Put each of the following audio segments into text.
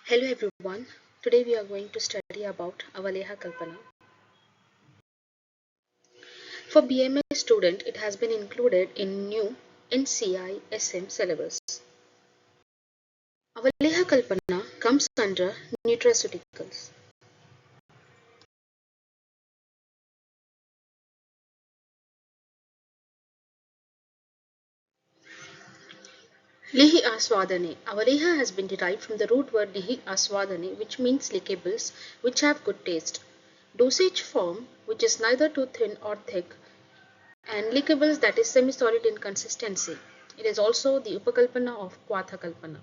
Hello everyone. Today we are going to study about Avaleha Kalpana. For BMA student, it has been included in new NCI SM syllabus. Avaleha Kalpana comes under Neutraceuticals. Lihi Aswadane. Avaleha has been derived from the root word Lihi Aswadane, which means lickables which have good taste. Dosage form, which is neither too thin or thick, and lickables that is semi-solid in consistency. It is also the Upakalpana of Kwatha Kalpana.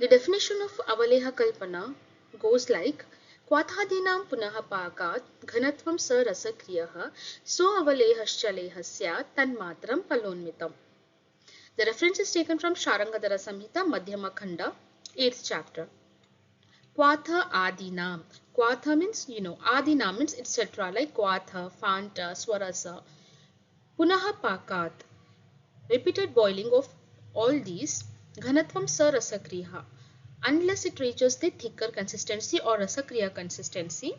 The definition of Avaleha Kalpana goes like Kwathadinam punaha pakat ghanatvam sa rasakriyah so avalehascha lehasyat tanmatram palonmitam. The reference is taken from Sharangadara Samhita Madhyama Khanda 8th chapter. Kwatha Adinam. Kwatha means Adinam means etc. like Kwatha, Fanta, Swarasa. Punaha pakat. Repeated boiling of all these Ghanatvam sa rasakriya unless it reaches the thicker consistency or rasakriya consistency.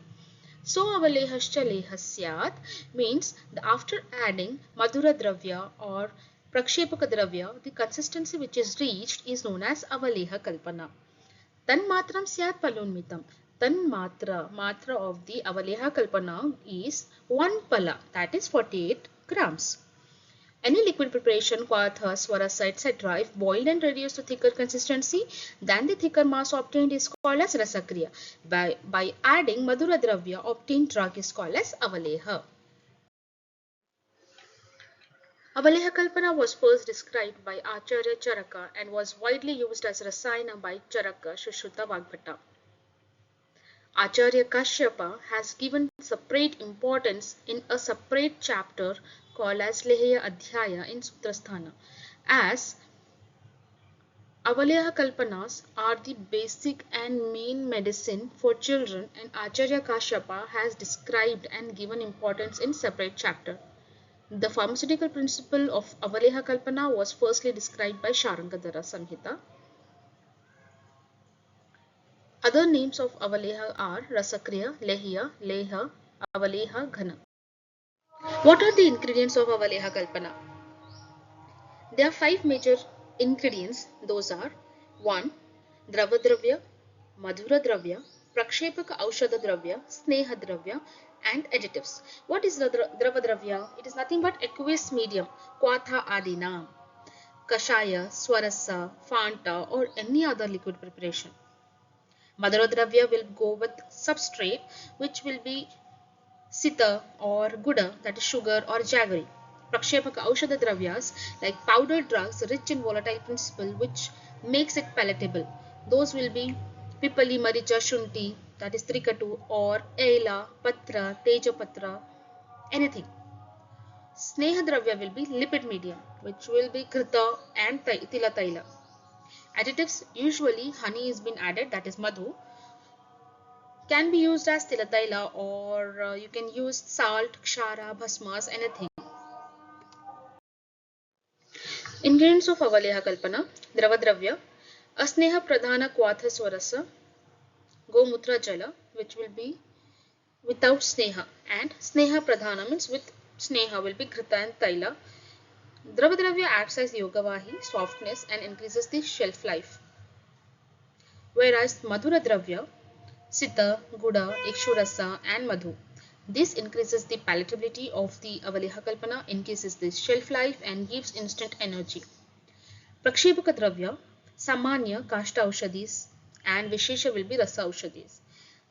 So avalehascha lehasyat means after adding madhura dravya or prakshepaka dravya, the consistency which is reached is known as avaleha kalpana. Tan matram syat palonmitam. Tan matra of the avaleha kalpana is 1 pala, that is 48 grams. Any liquid preparation, kwatha, swarasa, etc., if boiled and reduced to thicker consistency, then the thicker mass obtained is called as rasakriya. By adding madhura dravya, obtained drug is called as avaleha. Avaleha Kalpana was first described by Acharya Charaka and was widely used as rasayana by Charaka Shushruta Vagbhata. Acharya Kashyapa has given separate importance in a separate chapter called as Leheya Adhyaya in Sutrasthana, as Avaleha Kalpanas are the basic and main medicine for children, and Acharya Kashyapa has described and given importance in separate chapter. The pharmaceutical principle of Avaleha Kalpana was firstly described by Sharangadara Samhita. Other names of Avaleha are Rasakriya, Lehiya, Leha, Avaleha, Ghana. What are the ingredients of Avaleha Kalpana? There are 5 major ingredients. Those are 1. Dravadravya, Madhura Dravya, Prakshepaka Aushadha Dravya, Sneha Dravya, and additives. What is Dravadravya? It is nothing but aqueous medium, Kwatha Adina, Kashaya, Swarasa, Fanta, or any other liquid preparation. Madhura Dravya will go with substrate, which will be Sita or Guda, that is sugar or jaggery. Prakshepaka Aushadha Dravyas like powdered drugs rich in volatile principle which makes it palatable. Those will be Pipali, Maricha, Shunti, that is Trikatu, or Ela, Patra, Tejapatra, anything. Sneha Dravya will be lipid medium, which will be Krita and Tila Taila. Additives, usually honey is been added, that is Madhu. Can be used as tilataila, or you can use salt, kshara, bhasmas, anything. Ingredients of Avaleha Kalpana: Dravadravya, Asneha Pradhana Kwatha Swarasa, Gomutra Jala, which will be without Sneha, and Sneha Pradhana means with Sneha will be Ghrita and Taila. Dravadravya acts as Yogavahi, softness, and increases the shelf life. Whereas Madhura Dravya, Sita, Guda, Ikshurasa, and Madhu. This increases the palatability of the Avaleha Kalpana, increases the shelf life, and gives instant energy. Prakshepaka Dravya, Samanya, Kashta Aushadis, and Vishesha will be Rasa Aushadis.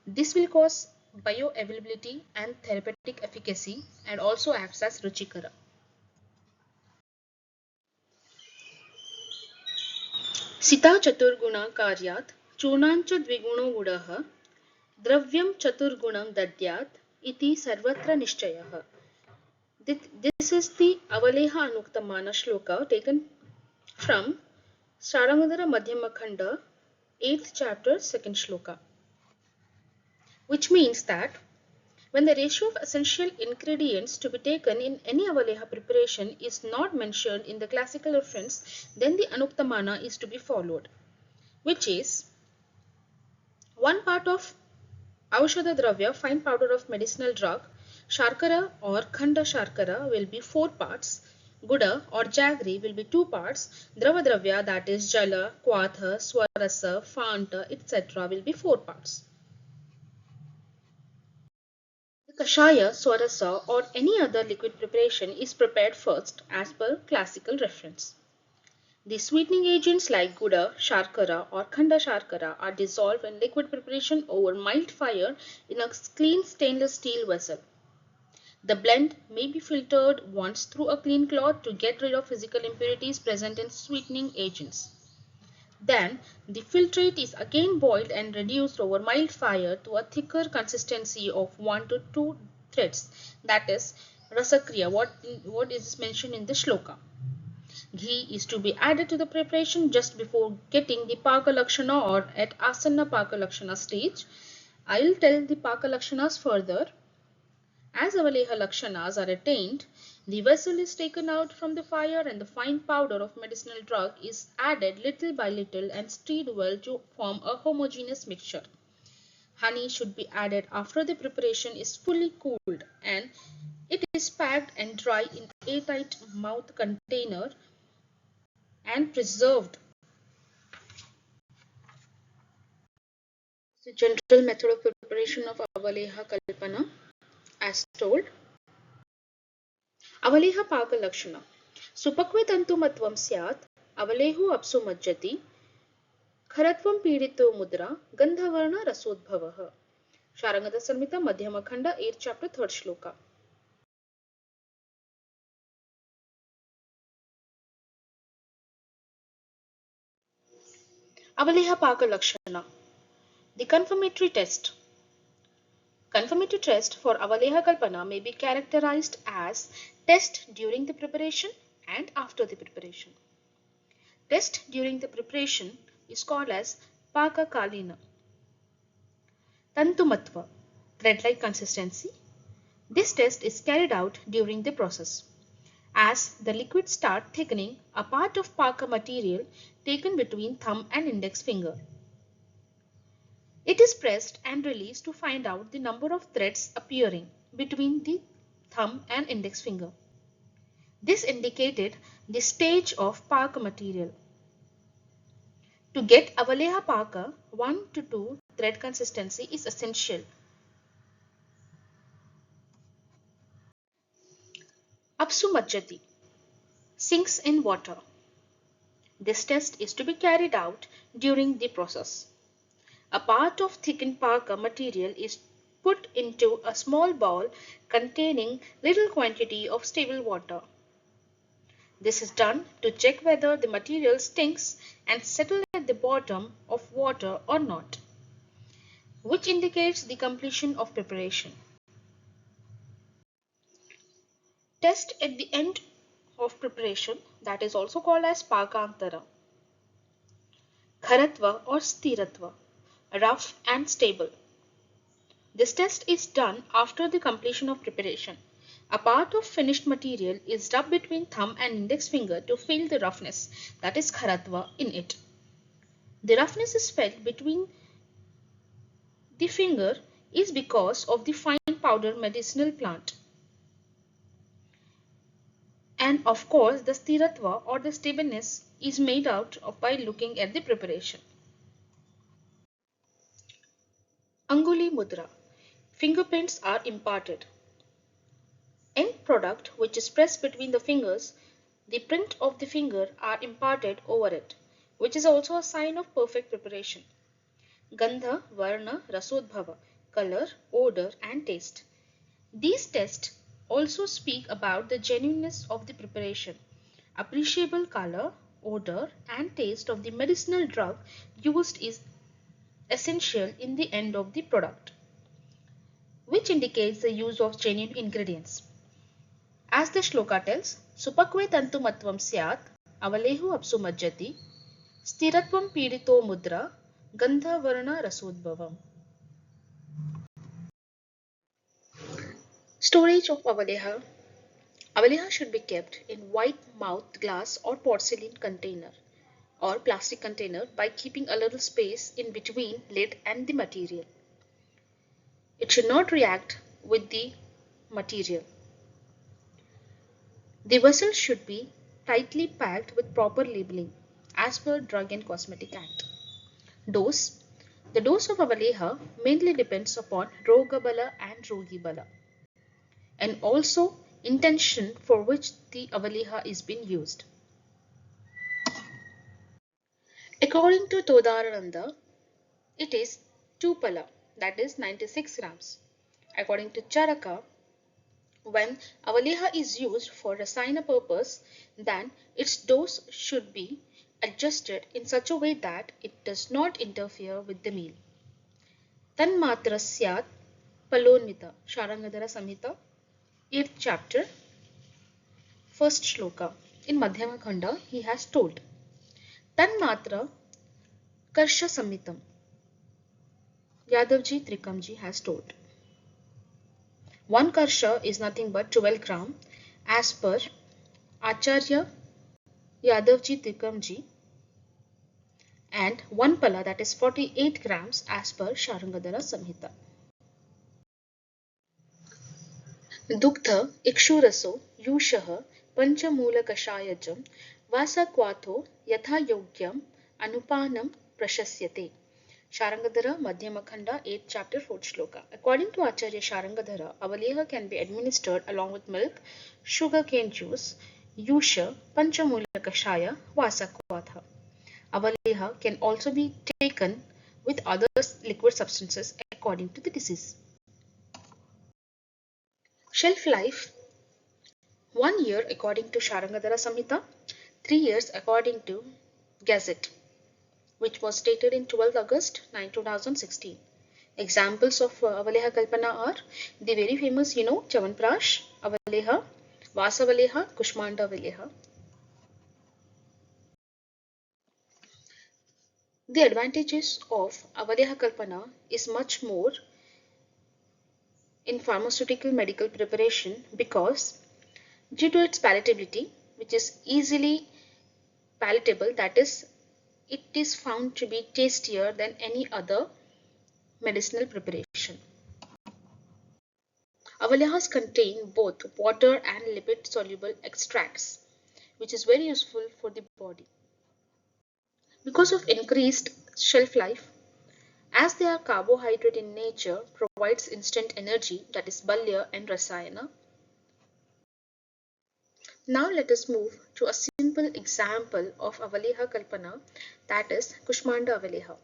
This will cause bioavailability and therapeutic efficacy and also acts as Ruchikara. Sita Chaturguna Karyat, Churnancha Dviguno Gudaha, Dravyam Chaturgunam Dadyat, Iti Sarvatra Nishchayah. This is the Avaleha Anuktamana Shloka taken from Sarangadara Madhyama Khanda 8th chapter 2nd shloka, which means that when the ratio of essential ingredients to be taken in any Avaleha preparation is not mentioned in the classical reference, then the Anuktamana is to be followed. which is 1 part of Aushadha Dravya, fine powder of medicinal drug, Sharkara or Khanda Sharkara will be 4 parts, Guda or Jaggery will be 2 parts, Drava Dravya, that is Jala, Kwatha, Swarasa, Fanta, etc. will be 4 parts. The Kashaya, Swarasa or any other liquid preparation is prepared first as per classical reference. The sweetening agents like Guda, Sharkara or Khanda Sharkara are dissolved in liquid preparation over mild fire in a clean stainless steel vessel. The blend may be filtered once through a clean cloth to get rid of physical impurities present in sweetening agents. Then, the filtrate is again boiled and reduced over mild fire to a thicker consistency of 1 to 2 threads, that is, rasakriya, what is mentioned in the shloka. Ghee is to be added to the preparation just before getting the Paka Lakshana or at Asanna Paka Lakshana stage. I will tell the Paka Lakshanas further. As Avaleha Lakshanas are attained, the vessel is taken out from the fire and the fine powder of medicinal drug is added little by little and stirred well to form a homogeneous mixture. Honey should be added after the preparation is fully cooled and it is packed and dry in airtight mouth container and preserved. The general method of preparation of Avaleha Kalpana as told. Avaleha Paka Lakshana. Supakve tantumatvam syat, avalehu apsu majjati, kharatvam pidito mudra, gandhavarna rasodbhavah. Sharangada Samhita Madhyama Khanda 8th chapter 3rd shloka. Avaleha Paka Lakshana. The confirmatory test. Confirmatory test for Avaleha Kalpana may be characterized as test during the preparation and after the preparation. Test during the preparation is called as Paka Kalina. Tantumatva, thread-like consistency. This test is carried out during the process. As the liquids start thickening, a part of Paka material taken between thumb and index finger. It is pressed and released to find out the number of threads appearing between the thumb and index finger. This indicated the stage of Paka material. To get Avaleha Paka, 1 to 2 thread consistency is essential. Apsu Majjati, sinks in water. This test is to be carried out during the process. A part of thickened Paka material is put into a small bowl containing little quantity of stable water. This is done to check whether the material stinks and settle at the bottom of water or not, which indicates the completion of preparation. Test at the end of preparation, that is also called as Pakantara. Kharatva or Stiratva, rough and stable. This test is done after the completion of preparation. A part of finished material is rubbed between thumb and index finger to feel the roughness, that is Kharatva, in it. The roughness is felt between the finger is because of the fine powder medicinal plant. And of course, the Stiratva or the stableness is made out of by looking at the preparation. Anguli Mudra. Fingerprints are imparted. End product which is pressed between the fingers, the print of the finger are imparted over it, which is also a sign of perfect preparation. Gandha, Varna, Rasodbhava, color, odor and taste. These tests also speak about the genuineness of the preparation. Appreciable color, odor and taste of the medicinal drug used is essential in the end of the product, which indicates the use of genuine ingredients. As the shloka tells, Supakve tantumatvam syat, avalehu apsu majjati, stiratvam pidito mudra, gandha varna rasodbhavam. Storage of Avaleha. Avaleha should be kept in white mouthed glass or porcelain container. or plastic container by keeping a little space in between lid and the material. It should not react with the material. The vessel should be tightly packed with proper labeling as per Drug and Cosmetic Act. Dose. The dose of Avaleha mainly depends upon Rogabala and Rogibala, and also intention for which the Avaleha is being used. According to Todarananda, it is 2 pala, that is 96 grams. According to Charaka, when Avaleha is used for Rasayana purpose, then its dose should be adjusted in such a way that it does not interfere with the meal. Tanmatrasyat Palonmita, Sharangadhara Samhita, 8th chapter, 1st shloka. In Madhyama Khanda, he has told, Tanmatra Karsha Samhitam. Yadavji Trikamji has told. 1 karsha is nothing but 12 gram as per Acharya Yadavji Trikamji, and 1 pala, that is 48 grams as per Sharangadhara Samhita. Dugdha Ikshuraso Yushaha Panchamulakashayajam Vasakwatho Yatha Yogyam Anupanam Prashasyate. Sharangadhara Madhyama Khanda, 8th chapter, 4th shloka. According to Acharya Sharangadhara, Avaleha can be administered along with milk, sugar cane juice, Yusha, Panchamula Kashaya, Vasakwatha. Avaleha can also be taken with other liquid substances according to the disease. Shelf life: 1 year according to Sharangadhara Samhita, 3 years according to Gazette, which was dated in 12 August 2016. Examples of Avaleha Kalpana are the very famous, Chavanprash Avaleha, Vasavaleha, Kushmanda Avaleha. The advantages of Avaleha Kalpana is much more in pharmaceutical medical preparation because due to its palatability, which is easily palatable, that is, it is found to be tastier than any other medicinal preparation. Avalehas contain both water and lipid soluble extracts, which is very useful for the body. Because of increased shelf life, as they are carbohydrate in nature, provides instant energy, that is balya and rasayana. Now let us move to a simple example of Avaleha Kalpana, that is Kushmanda Avaleha.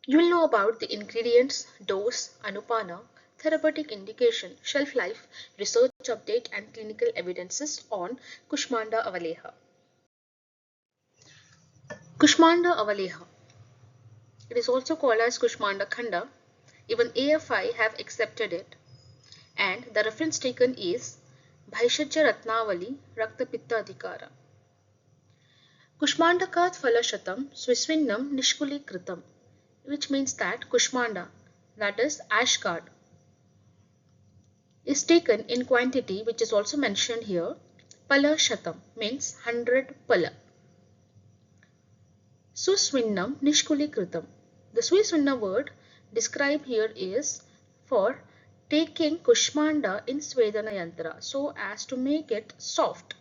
You will know about the ingredients, dose, anupana, therapeutic indication, shelf life, research update and clinical evidences on Kushmanda Avaleha. Kushmanda Avaleha. It is also called as Kushmanda Khanda. Even AFI have accepted it. And the reference taken is Bhaishajya Ratnavali Rakta Pitta Adhikara. Kushmandakat Falashatam Swisvinnam Nishkuli Kritam, which means that Kushmanda, that is ash card, is taken in quantity which is also mentioned here. Pala Shatam means 100 pala. Susvinnam Nishkuli Kritam. The Swisvinna word described here is for taking Kushmanda in Svedana Yantra so as to make it soft.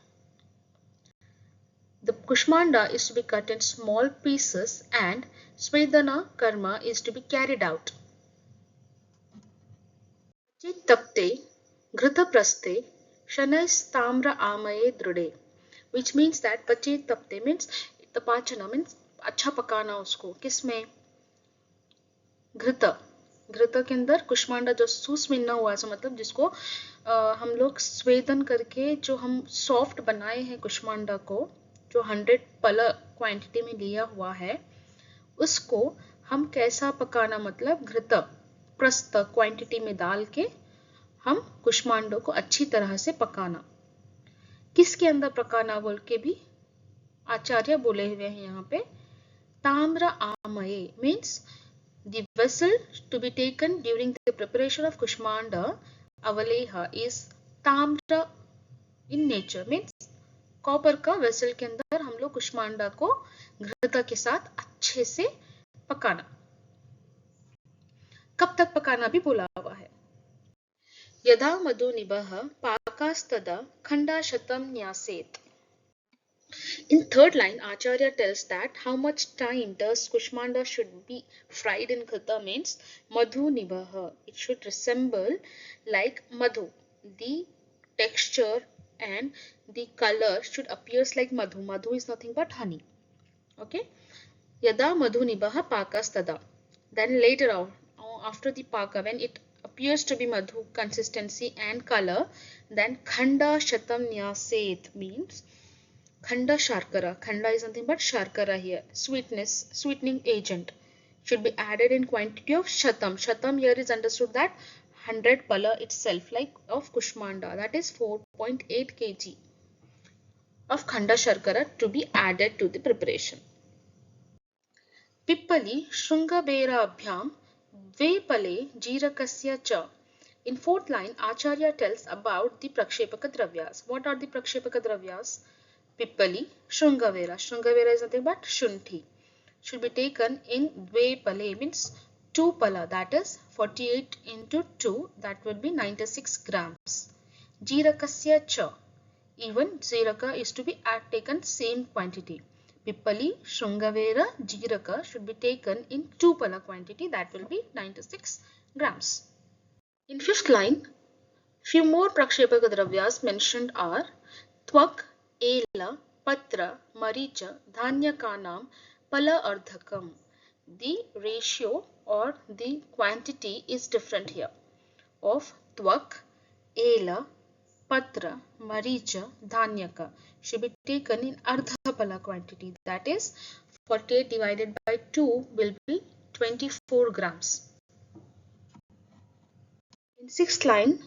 The Kushmanda is to be cut in small pieces and Svedana karma is to be carried out. Tapte Ghrita Praste Shanais Tamra Amaye Drude, which means that Pachit Tapte means the Pachana means अच्छा पकाना उसको किसमें घृत घृत के अंदर कुष्मांडा जो सुस्मिन्ना हुआ है मतलब जिसको हम लोग स्वेदन करके जो हम सॉफ्ट बनाए हैं कुष्मांडा को जो 100 पल क्वांटिटी में लिया हुआ है उसको हम कैसा पकाना मतलब घृत प्रस्त क्वांटिटी में डाल के हम कुष्मांडो को अच्छी तरह से पकाना किसके अंदर पकाना बोल के भी आचार्य बोले हुए हैं यहाँ पे Tamra Amaye means the vessel to be taken during the preparation of Kushmanda Avaleha is Tamra in nature, means copper का वेसल के अंदर हम लोग कुष्मांडा को घृत के साथ अच्छे से पकाना। कब तक पकाना भी बोला हुआ है। यदा मधुनिभः पाकास्तदा खंडाशतं न्यासेत्। In third line, Acharya tells that how much time does Kushmanda should be fried in Krita means Madhu Nibaha. It should resemble like Madhu. The texture and the color should appears like Madhu. Madhu is nothing but honey. Okay. Yada Madhu Nibaha Pakas Tada. Then later on, after the Paka, when it appears to be Madhu consistency and color, then Khanda Shatam Nyaset means Khanda Sharkara. Khanda is nothing but Sharkara here. Sweetness, sweetening agent should be added in quantity of Shatam. Shatam here is understood that 100 pala itself, like of Kushmanda, that is 4.8 kg of Khanda Sharkara to be added to the preparation. Pippali Shrungaberabhyam Vepale Jirakasya Cha. In fourth line, Acharya tells about the Prakshepaka Dravyas. What are the Prakshepaka Dravyas? Pippali, Shrungavera. Shrungavera is nothing but Shunthi. Should be taken in Dvepale means 2 pala, that is 48 into 2, that will be 96 grams. Jirakasya cha. Even Jiraka is to be taken same quantity. Pippali, Shrungavera, Jiraka should be taken in 2 pala quantity, that will be 96 grams. In fifth line, few more Prakshepaka Dravyas mentioned are Twak, Ela, Patra, Maricha, Dhanyakanam, Pala Ardhakam. The ratio or the quantity is different here of Twak, Ela, Patra, Maricha, Dhanyaka should be taken in Ardha Pala quantity, that is 48 divided by 2 will be 24 grams. In sixth line,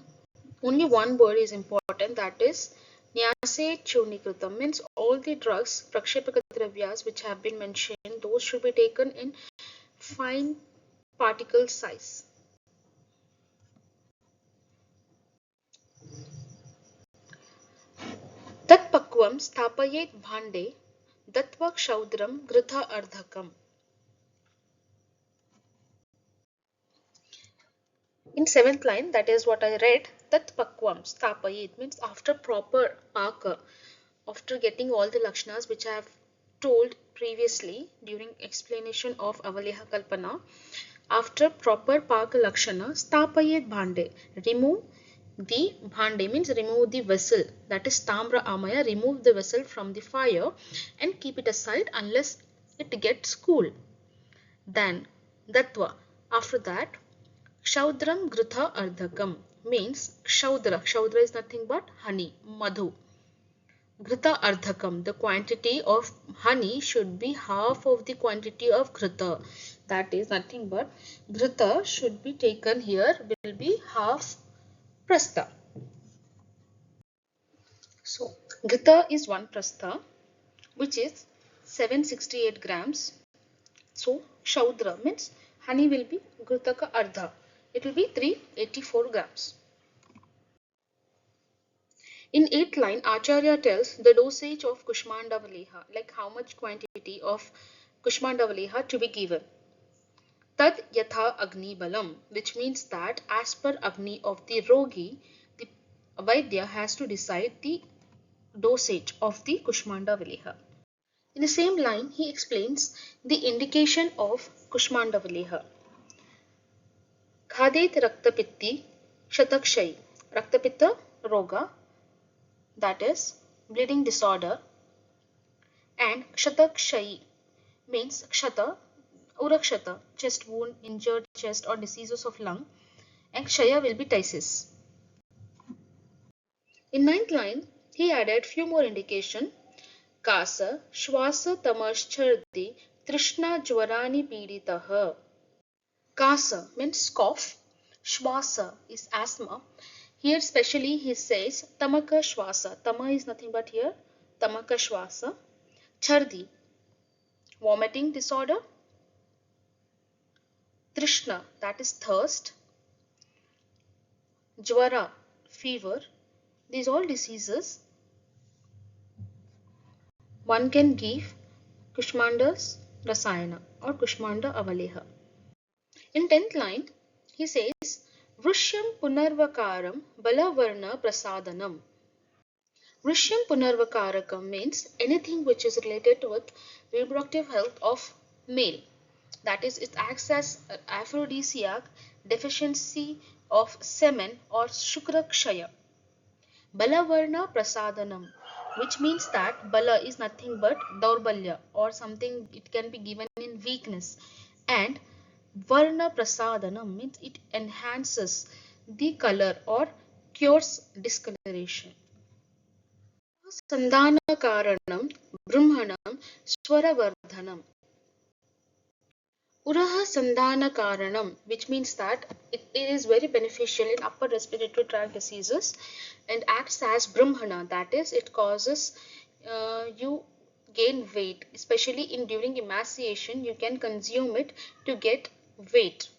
only one word is important, that is Nyase Chunikritam, means all the drugs, Prakshepaka Dravyas which have been mentioned, those should be taken in fine particle size. Tat Pakvam Sthapayet Bhande Datvak Shaudram Gritha Ardhakam. In seventh line, that is what I read, Tat Pakvam Sthapayet means after proper paka, after getting all the lakshanas which I have told previously during explanation of Avaleha Kalpana, after proper paka lakshana, Stapayet Bhande, remove the bhande means remove the vessel, that is Tamra Amaya, remove the vessel from the fire and keep it aside unless it gets cool. Then Datva, after that Kshaudram Gritha Ardhakam means Kshaudra. Kshaudra is nothing but honey, Madhu. Ghrita Ardhakam, the quantity of honey should be half of the quantity of Ghrita. That is nothing but Ghrita should be taken here will be half Prastha. So Ghrita is 1 Prastha which is 768 grams. So Shaudra means honey will be Ghrita ka Ardha. It will be 384 grams. In 8th line, Acharya tells the dosage of Kushmanda Avaleha, like how much quantity of Kushmanda Avaleha to be given. Tad yatha agni balam, which means that as per agni of the rogi, the Vaidya has to decide the dosage of the Kushmanda Avaleha. In the same line, he explains the indication of Kushmanda Avaleha. Khadet raktapitti shatakshayi. Raktapitta roga, that is bleeding disorder, and kshatakshai means kshata, urakshata, chest wound, injured chest or diseases of lung, and kshaya will be phthisis. In 9th line, he added few more indication. Kasa, Shwasa Tamaschardi, Trishna Jwarani Piditaha. Kasa means cough, Shwasa is asthma. Here specially he says Tamaka Shwasa. Tama is nothing but here Tamaka Shwasa. Chardi, vomiting disorder. Trishna, that is thirst. Jwara, fever. These all diseases one can give Kushmanda's Rasayana or Kushmanda Avaleha. In 10th line, he says, Vrishyam Punarvakaram Balavarna Prasadanam. Vrishyam Punarvakarakam means anything which is related with reproductive health of male. That is, it acts as aphrodisiac, deficiency of semen or Shukra Kshaya. Balavarna Prasadanam, which means that Bala is nothing but Daurbalya or something, it can be given in weakness. And Varna Prasadanam means it enhances the color or cures discoloration. Sandhana Karanam Brahmanam Swaravardhanam. Uraha Sandhana Karanam, which means that it is very beneficial in upper respiratory tract diseases and acts as Brahmana, that is, it causes you gain weight, especially in during emaciation, you can consume it to get weight.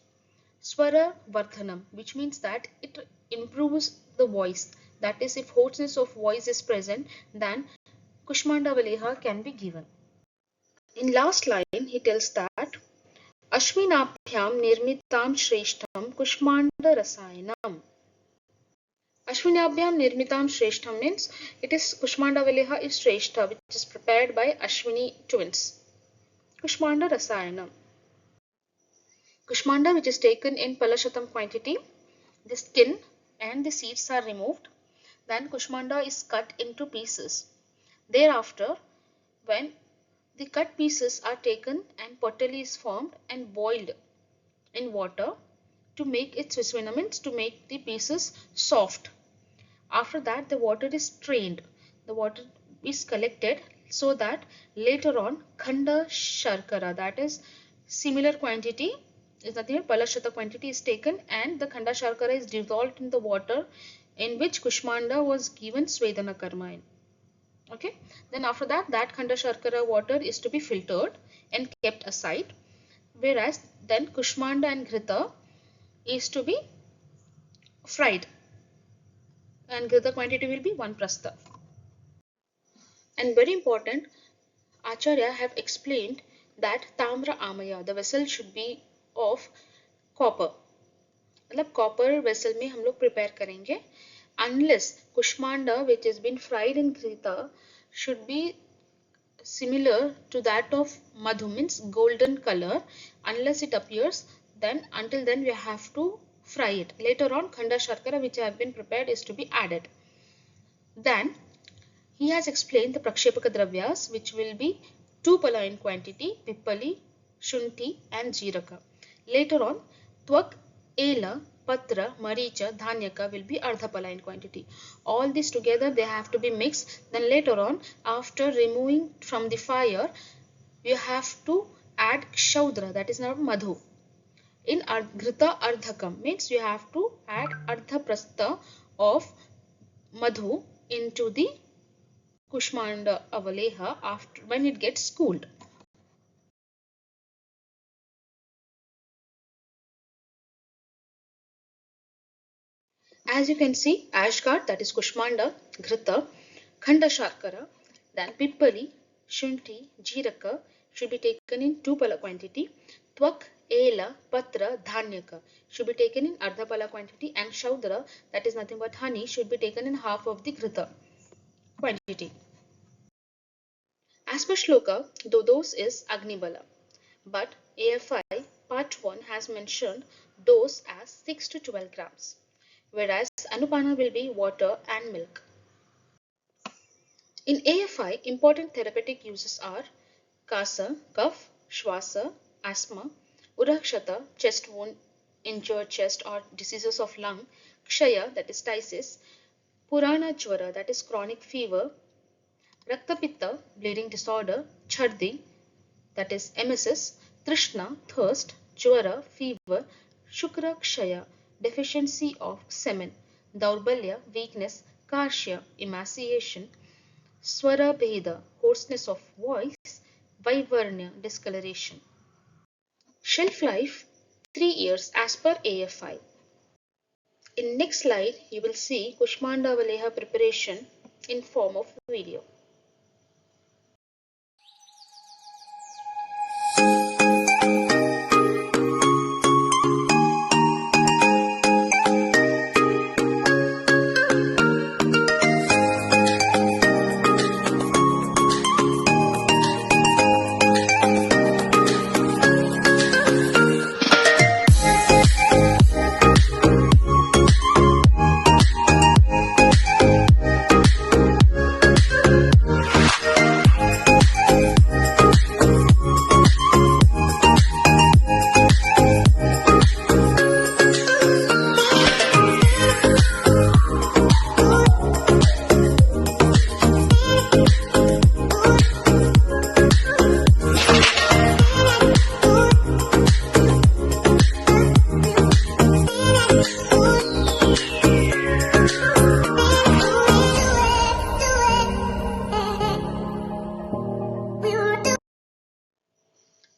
Swara Vardhanam, which means that it improves the voice, that is, if hoarseness of voice is present, then Kushmanda Avaleha can be given. In last line, he tells that Ashwinabhyam nirmitam shreshtham Kushmanda Rasayanam. Ashwinabhyam nirmitam shreshtham means it is Kushmanda Avaleha is Shrestha, which is prepared by Ashwini twins. Kushmanda Rasayanam. Kushmanda, which is taken in Palashatam quantity, the skin and the seeds are removed. Then Kushmanda is cut into pieces. Thereafter, when the cut pieces are taken and pottery is formed and boiled in water to make its visvinaments, to make the pieces soft. After that, the water is strained. The water is collected so that later on Khanda Sharkara, that is similar quantity, is nothing but Palashata quantity is taken and the Khanda Sharkara is dissolved in the water in which Kushmanda was given Svedana Karma in. Okay, then after that, that Khanda Sharkara water is to be filtered and kept aside, whereas then Kushmanda and Ghrita is to be fried and Ghrita quantity will be 1 prastha. And very important, Acharya have explained that Tamra Amaya, the vessel should be of copper. मतलब copper vessel में हम लोग prepare करेंगे, unless Kushmanda which has been fried in Ghrita should be similar to that of Madhu, means golden color, unless it appears, then until then we have to fry it. Later on Khanda Sharkara which have been prepared is to be added. Then he has explained the Prakshepaka Dravyas, which will be 2 pala in quantity, Pippali, Shunti and Jiraka. Later on, Twak, Ela, Patra, Maricha, Dhanyaka will be Ardha pala in quantity. All these together they have to be mixed. Then later on, after removing from the fire, you have to add Kshaudra, that is now Madhu. In Ghrita Ardhakam means you have to add Ardha Prastha of Madhu into the Kushmanda Avaleha after when it gets cooled. As you can see, Ashgard, that is Kushmanda, Ghrita, Khanda Sharkara, then Pippali, Shunti, Jiraka should be taken in 2 pala quantity. Twak, Ela, Patra, Dhanyaka should be taken in Ardha pala quantity, and Shaudra, that is nothing but honey, should be taken in half of the Ghrita quantity. As per Shloka, the dose is Agnibala, but AFI part 1 has mentioned dose as 6 to 12 grams, whereas Anupana will be water and milk. In AFI, important therapeutic uses are Kasa, cough, Shwasa, asthma, Urakshata, chest wound, injured chest or diseases of lung, Kshaya, that is phthisis, Purana Jwara, that is chronic fever, Raktapitta, bleeding disorder, Chhardi, that is emesis, Trishna, thirst, Jwara, fever, Shukra, Kshaya, deficiency of semen, Daurbalya, weakness, Karshya, emaciation, Swara Bheda, hoarseness of voice, Vaivarnya, discoloration. Shelf life 3 years as per AFI. In next slide, you will see Kushmanda Avaleha preparation in form of video.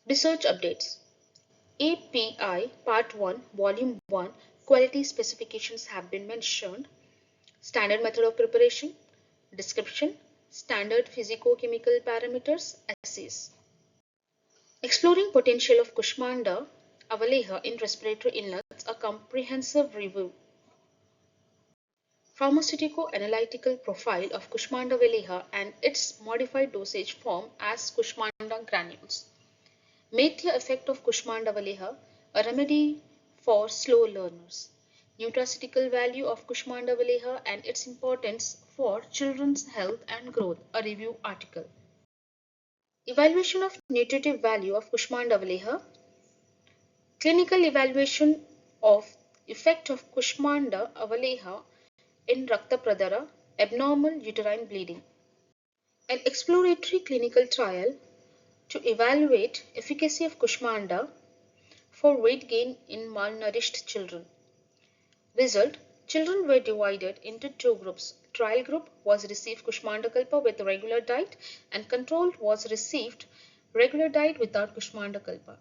Research updates. API Part 1, Volume 1, Quality Specifications have been mentioned. Standard method of preparation, description, standard physico-chemical parameters, assays. Exploring potential of Kushmanda Avaleha in respiratory illness, a comprehensive review. Pharmaceutico-analytical profile of Kushmanda Avaleha and its modified dosage form as Kushmanda granules. Make the effect of Kushmanda Avaleha a remedy for slow learners. Neutraceutical value of Kushmanda Avaleha and its importance for children's health and growth, a review article. Evaluation of nutritive value of Kushmanda Avaleha. Clinical evaluation of effect of Kushmanda Avaleha in Rakta Pradara, abnormal uterine bleeding. An exploratory clinical trial to evaluate efficacy of Kushmanda for weight gain in malnourished children. Result: children were divided into two groups. Trial group was received Kushmanda Kalpa with regular diet and control was received regular diet without Kushmanda Kalpa.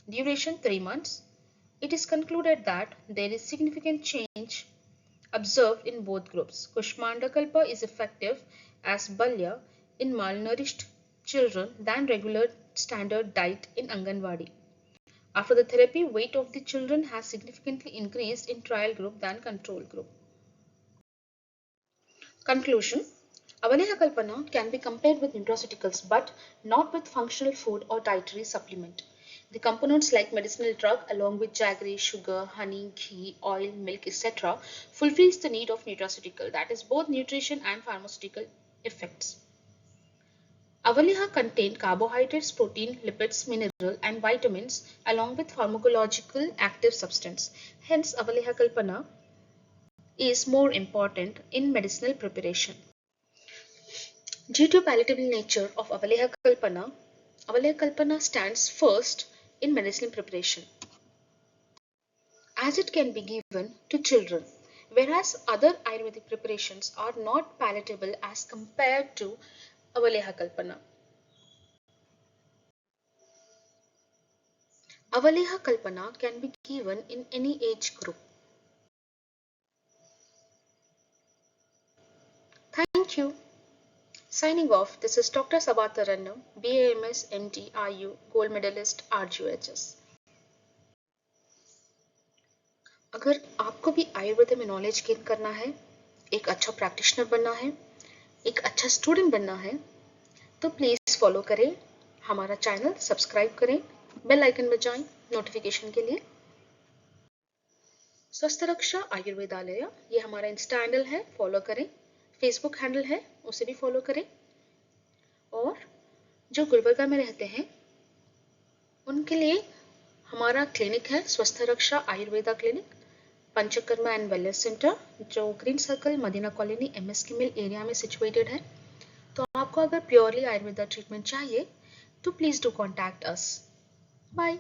Duration 3 months. It is concluded that there is significant change observed in both groups. Kushmanda Kalpa is effective as balya in malnourished children than regular standard diet in Anganwadi. After the therapy, weight of the children has significantly increased in trial group than control group. Conclusion: Avaleha Kalpana can be compared with nutraceuticals but not with functional food or dietary supplement. The components like medicinal drug along with jaggery, sugar, honey, ghee, oil, milk, etc. fulfills the need of nutraceutical, that is both nutrition and pharmaceutical effects. Avaleha contain carbohydrates, protein, lipids, mineral and vitamins along with pharmacological active substance. Hence, Avaleha Kalpana is more important in medicinal preparation. Due to palatable nature of Avaleha Kalpana stands first in medicinal preparation, as it can be given to children, whereas other Ayurvedic preparations are not palatable as compared to Avaleha Kalpana. Avaleha Kalpana can be given in any age group. Thank you. Signing off, this is Dr. Sabatha Rannam, BAMS MD RU, Gold Medalist RGOHS. अगर आपको भी आयुर्वेद में knowledge gain करना है, एक अच्छा practitioner बनना है, एक अच्छा स्टूडेंट बनना है, तो प्लीज फॉलो करें हमारा चैनल, सब्सक्राइब करें, बेल आइकन बजाएं नोटिफिकेशन के लिए। स्वस्थ रक्षा आयुर्वेदालय ये हमारा इंस्टा हैंडल है, फॉलो करें। फेसबुक हैंडल है, उसे भी फॉलो करें। और जो गुलबर्गा में रहते हैं उनके लिए हमारा क्लिनिक है Swasth Raksha Ayurveda clinic, Panchakarma and wellness centre, जो green circle Madina colony MS के मिल एरिया में सिचुएटेड है। तो आपको अगर प्योरली आयुर्वेदा ट्रीटमेंट चाहिए तो please do contact us. Bye.